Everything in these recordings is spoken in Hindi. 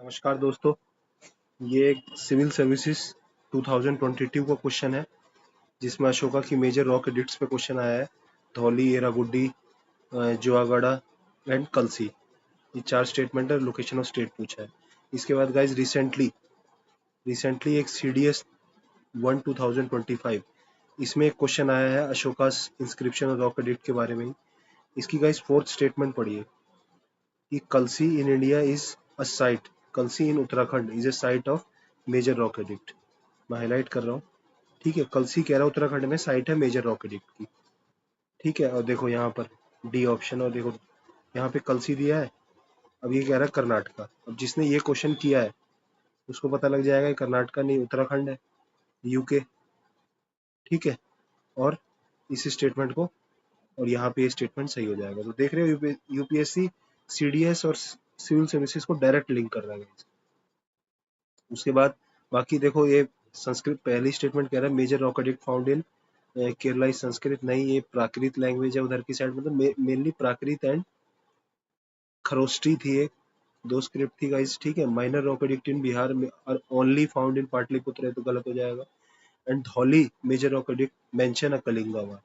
नमस्कार दोस्तों, ये एक सिविल सर्विसेज 2022 का क्वेश्चन है जिसमें अशोका की मेजर रॉक एडिक्ट्स पे क्वेश्चन आया है। धौली, येरागुड्डी, जुआगड़ा एंड कलसी, ये 4 स्टेटमेंट है। लोकेशन ऑफ स्टेट पूछा है। इसके बाद गाइज रिसेंटली एक CDS 1 2025 इसमें एक क्वेश्चन आया है अशोका इंस्क्रिप्शन और रॉक एडिक्ट के बारे में ही। इसकी गाइज 4th स्टेटमेंट पढ़िए कि Kalsi in India is a site, Kalsi in Uttarakhand is a site of major rock edict. मैं हाईलाइट कर रहा हूँ। ठीक है, कलसी कह रहा है उत्तराखंड में साइट है मेजर रॉक एडिक्ट की। ठीक है, और देखो यहाँ पर डी ऑप्शन, और देखो यहाँ पे कलसी दिया है। अब ये कह रहा है कर्नाटका। अब जिसने ये क्वेश्चन किया है उसको पता लग जाएगा कि कर्नाटका नहीं उत्तराखंड है, यूके। ठीक है, और इस स्टेटमेंट को, और यहाँ पे ये स्टेटमेंट सही हो जाएगा। तो देख रहे हो यूपीएससी CDS और सिविल सर्विसेज को डायरेक्ट लिंक कर रहा है। उसके बाद बाकी देखो, ये संस्कृत पहली स्टेटमेंट कह रहा है major rock edict found in Kerala is Sanskrit. नहीं, ये प्राकृत लैंग्वेज है उधर की साइड, मतलब मेनली प्राकृत एंड खरोष्टी थी। एक दो स्क्रिप्ट थी गाइस। ठीक है, माइनर रॉक एडिक्ट इन बिहार में और ओनली फाउंड इन पाटलिपुत्र है तो गलत हो जाएगा। And Dhauli major rock edict mention a Kalinga war,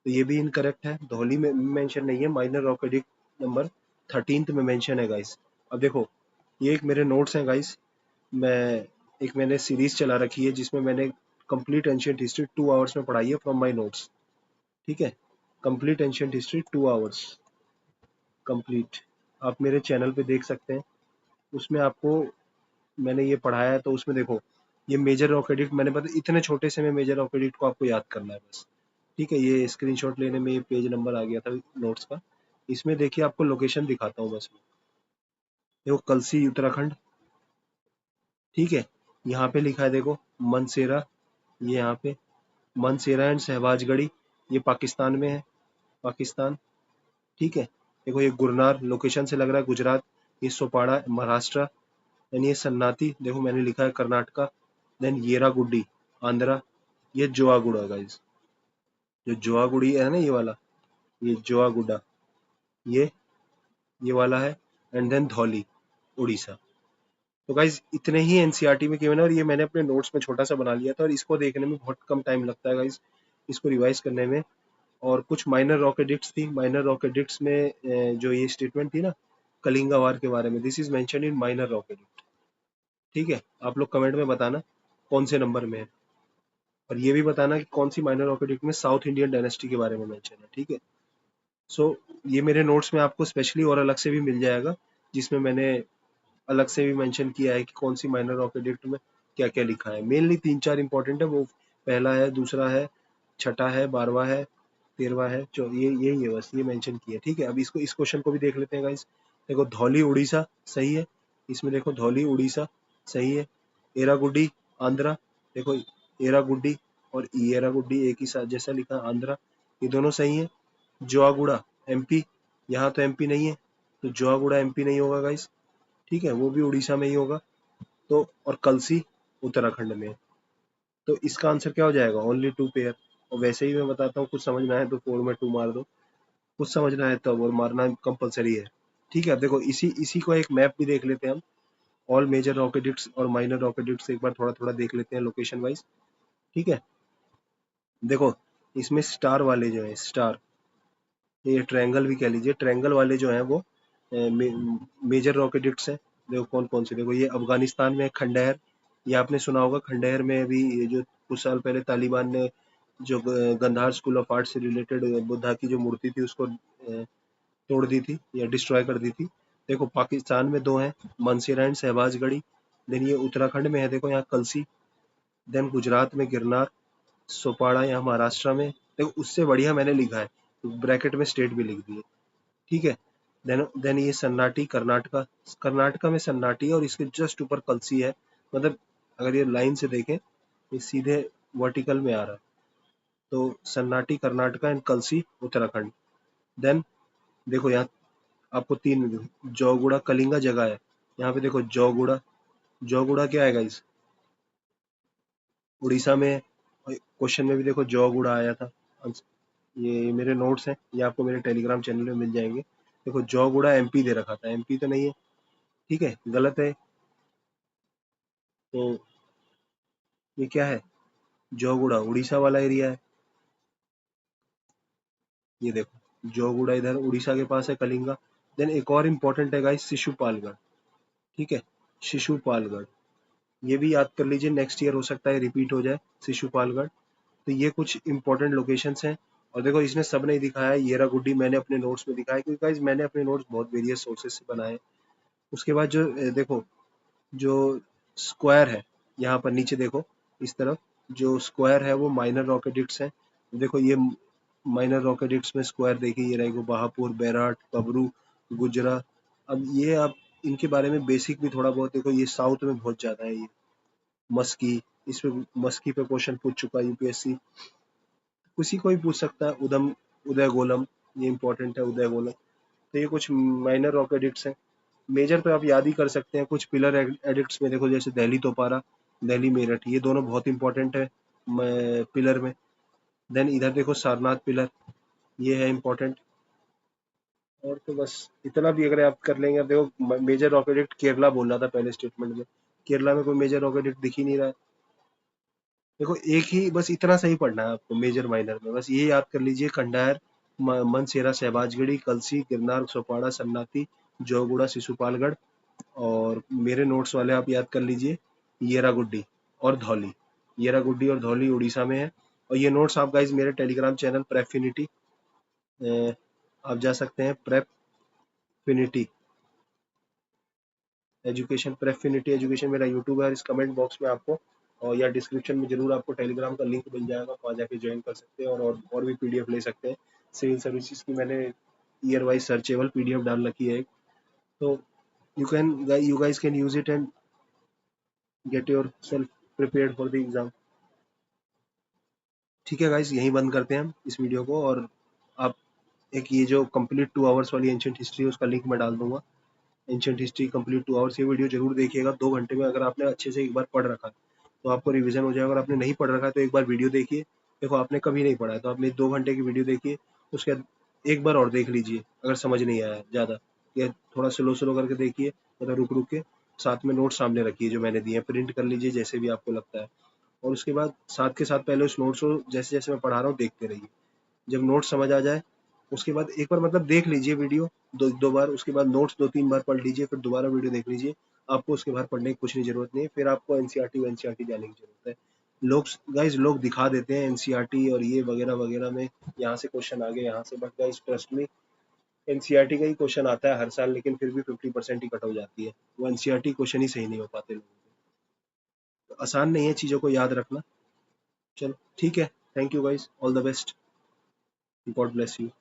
तो ये भी इनकरेक्ट है। धौली में मेंशन नहीं है, minor rock edict number 13th में मेंशन है गाइस। अब देखो, ये एक मेरे नोट्स हैं गाइस। मैंने सीरीज चला रखी है जिसमें मैंने कंप्लीट एंशियंट हिस्ट्री 2 आवर्स में पढ़ाई है फ्रॉम माय नोट्स। ठीक है, complete ancient history 2 hours complete, आप मेरे चैनल पे देख सकते हैं। उसमें आपको मैंने ये पढ़ाया है। तो उसमें देखो, ये मेजर रॉक एडिक्ट मैंने पता इतने छोटे से में मेजर रॉक एडिक्ट को आपको याद करना है बस। ठीक है, ये स्क्रीनशॉट लेने में ये पेज नंबर आ गया था नोट्स का। इसमें देखिए आपको लोकेशन दिखाता हूँ बस। देखो कलसी उत्तराखंड। ठीक है, यहाँ पे लिखा है देखो मनसेरा, ये यहाँ पे मनसेरा एंड शहबाजगढ़ी, ये पाकिस्तान में है, पाकिस्तान। ठीक है, देखो ये गुरनार लोकेशन से लग रहा है गुजरात, ये सोपाड़ा महाराष्ट्र, देन ये सन्नाती देखो मैंने लिखा है कर्नाटका, देन येरागुड्डी आंध्रा, ये जोआगुड़ा गाइस, जो जोआगुड़ी है ना ये वाला, ये जोआगुडा, ये ये वाला है। And then Dhauli Orissa. तो गाइज इतने ही एनसीईआरटी में केवल, और ये मैंने अपने नोट्स में छोटा सा बना लिया था, और इसको देखने में बहुत कम टाइम लगता है गाइज, इसको रिवाइज करने में। और कुछ माइनर रॉक एडिक्ट्स थी, माइनर रॉक एडिक्ट्स में जो ये स्टेटमेंट थी ना कलिंगा वार के बारे में, this is mention in minor rock edict. ठीक है, आप लोग कमेंट में बताना कौन से नंबर में है, और ये भी बताना कि कौन सी माइनर रॉक एडिक्ट में साउथ इंडियन डायनेस्टी के बारे में मेंशन है। ठीक है, सो ये मेरे नोट्स में आपको स्पेशली और अलग से भी मिल जाएगा, जिसमें मैंने अलग से भी मेंशन किया है कि कौन सी माइनर रॉक एडिक्ट में क्या क्या लिखा है। मेनली 3-4 इंपॉर्टेंट है, वो पहला है, दूसरा है, छठा है, 12वां है, 13वां है, ये यही है बस, ये मेंशन किया है। ठीक है, अब इसको इस क्वेश्चन को भी देख लेते हैं गाइस। देखो धौली उड़ीसा सही है, इसमें देखो धौली उड़ीसा सही है। एरागुड्डी आंध्रा, देखो एरागुड्डी और येरागुड्डी एक ही साथ जैसा लिखा आंध्रा, ये दोनों सही है। जोआगुड़ा MP, यहाँ तो MP नहीं है, तो जोआगुड़ा MP नहीं होगा गाइस। ठीक है, वो भी उड़ीसा में ही होगा। तो और कलसी उत्तराखंड में है। तो इसका आंसर क्या हो जाएगा, ओनली 2 पेयर। और वैसे ही मैं बताता हूँ, कुछ समझ में आए तो 4 में 2 मार दो, कुछ समझना है तो और मारना कंपलसरी है। ठीक है, अब देखो इसी इसी को एक मैप भी देख लेते हैं हम। ऑल मेजर रॉकेडिक्ट्स और माइनर रॉकेडिक्ट्स एक बार थोड़ा थोड़ा देख लेते हैं लोकेशन वाइज। ठीक है, देखो इसमें स्टार वाले जो है, स्टार, ये ट्रायंगल भी कह लीजिए, ट्रायंगल वाले जो हैं वो मेजर रॉकेडिक्ट्स हैं। देखो कौन कौन से, देखो ये अफगानिस्तान में है खंडहर, ये आपने सुना होगा। खंडहर में अभी ये जो कुछ साल पहले तालिबान ने जो गंधार स्कूल ऑफ आर्ट से रिलेटेड बुद्धा की जो मूर्ति थी उसको तोड़ दी थी या डिस्ट्रॉय कर दी थी। देखो पाकिस्तान में दो हैं, मनसेरा एंड शहबाजगढ़ी। देन ये उत्तराखंड में है, देखो यहाँ कलसी। देन गुजरात में गिरनार, सोपाड़ा यहाँ महाराष्ट्र में। देखो उससे बढ़िया मैंने लिखा है, ब्रैकेट में स्टेट भी लिख दी है। ठीक है, देन ये सन्नाटी कर्नाटका, कर्नाटका में सन्नाटी है और इसके जस्ट ऊपर कलसी है। मतलब अगर ये लाइन से देखें, ये सीधे वर्टिकल में आ रहा है। तो सन्नाटी Karnataka and Kalsi Uttarakhand. Then देखो यहाँ आपको 3 जौगुड़ा कलिंगा जगह है, यहाँ पे देखो जौगुड़ा, जौगुड़ा क्या है इस उड़ीसा में है। क्वेश्चन में भी देखो जौगुड़ा आया था। ये मेरे नोट्स हैं, ये आपको मेरे टेलीग्राम चैनल में मिल जाएंगे। देखो जौगुड़ा MP दे रखा था, MP तो नहीं है। ठीक है, गलत है। तो ये क्या है, जोगुड़ा उड़ीसा वाला एरिया है। ये देखो जोगुड़ा इधर उड़ीसा के पास है, कलिंगा। देन एक और इम्पोर्टेंट है गाइस, शिशुपालगढ़। ठीक है, शिशुपालगढ़, ये भी याद कर लीजिए, नेक्स्ट ईयर हो सकता है रिपीट हो जाए शिशुपालगढ़। तो ये कुछ इंपॉर्टेंट लोकेशंस हैं। और देखो इसमें सब नहीं दिखाया है, येरागुड्डी मैंने अपने नोट्स में दिखाया, क्योंकि गाइस मैंने अपने नोट्स बहुत वेरियस सोर्सेज से बनाए। उसके बाद जो देखो जो स्क्वायर है, यहाँ पर नीचे देखो इस तरफ जो स्क्वायर है वो माइनर रॉकेडिक्ट्स हैं। देखो ये माइनर रॉकेडिक्ट्स में स्क्वायर देखिए, ये रहेगा बहापुर, बैराट, कबरू, गुजरा। अब ये आप इनके बारे में बेसिक भी थोड़ा बहुत देखो, ये साउथ में बहुत ज्यादा है। ये मस्की, इसमें मस्की पे क्वेश्चन पूछ चुका है यूपीएससी, किसी को भी पूछ सकता है। उदम, उदय गोलम, ये इंपॉर्टेंट है उदय गोलम। तो ये कुछ माइनर रॉक एडिक्ट्स हैं। मेजर तो आप याद ही कर सकते हैं। कुछ पिलर एडिक्ट्स में देखो, जैसे दिल्ली तोपारा, दिल्ली मेरठ, ये दोनों बहुत इंपॉर्टेंट है पिलर में। देन इधर देखो सारनाथ पिलर, ये है इंपॉर्टेंट। और तो बस इतना भी अगर आप कर लेंगे। देखो मेजर रॉक एडिक्ट केरला बोल रहा था पहले स्टेटमेंट में, केरला में कोई मेजर रॉक एडिक्ट दिख ही नहीं रहा है। देखो एक ही बस इतना सही पढ़ना है आपको मेजर माइनर में, बस ये याद कर लीजिए, खंडायर, मनसेरा, सहबाजगढ़ी, कलसी, गिरनार, सोपाड़ा, सन्नाती, जोगुड़ा, शिशुपालगढ़। और मेरे नोट्स वाले आप याद कर लीजिए, येरागुड्डी और धौली। येरागुड्डी और धौली उड़ीसा में है। और ये नोट्स आप गाइज मेरे टेलीग्राम चैनल प्रेफिनिटी, आप जा सकते हैं, प्रेफिनिटी एजुकेशन, प्रेफिनिटी एजुकेशन मेरा यूट्यूब है। इस कमेंट बॉक्स में आपको और या डिस्क्रिप्शन में जरूर आपको टेलीग्राम का लिंक मिल जाएगा, वहाँ जाके ज्वाइन कर सकते हैं। और भी पीडीएफ ले सकते हैं। सिविल सर्विसेज की मैंने ईयर वाइज सर्चेबल पीडीएफ डाल रखी है एक। तो you guys can use it and get yourself prepared for the exam। ठीक है गाइस, यहीं बंद करते हैं हम इस वीडियो को। और आप एक ये जो कंप्लीट 2 आवर्स वाली एंशिएंट हिस्ट्री है उसका लिंक मैं डाल दूंगा। एंशिएंट हिस्ट्री कंप्लीट 2 आवर्स, ये वीडियो जरूर देखिएगा। 2 घंटे में अगर आपने अच्छे से एक बार पढ़ रखा तो आपको रिवीजन हो जाएगा। अगर आपने नहीं पढ़ रखा है तो एक बार वीडियो देखिए। देखो आपने कभी नहीं पढ़ा है तो आप मेरी 2 घंटे की वीडियो देखिए, उसके बाद एक बार और देख लीजिए अगर समझ नहीं आया ज़्यादा, या थोड़ा स्लो स्लो करके देखिए, मतलब रुक रुक के। साथ में नोट सामने रखिए जो मैंने दिए हैं, प्रिंट कर लीजिए जैसे भी आपको लगता है। और उसके बाद साथ के साथ पहले उस नोट्स को जैसे जैसे मैं पढ़ा रहा हूँ देखते रहिए। जब नोट समझ आ जाए उसके बाद एक बार मतलब देख लीजिए वीडियो दो बार, उसके बाद नोट्स 2-3 बार पढ़ लीजिए, फिर दोबारा वीडियो देख लीजिए। आपको उसके बाद पढ़ने की कुछ नहीं जरूरत नहीं है, फिर आपको एनसीईआरटी एनसीईआरटी जाने की जरूरत है। लोग गाइज लोग दिखा देते हैं एनसीईआरटी और ये वगैरह वगैरह में, यहाँ से क्वेश्चन आ गए यहाँ से, but guys trust me, NCERT का ही क्वेश्चन आता है हर साल, लेकिन फिर भी 50% ही कट हो जाती है। वो एनसीईआरटी क्वेश्चन ही सही नहीं हो पाते लोगों के। तो आसान नहीं है चीजों को याद रखना। चलो ठीक है, thank you guys, all the best, God bless you.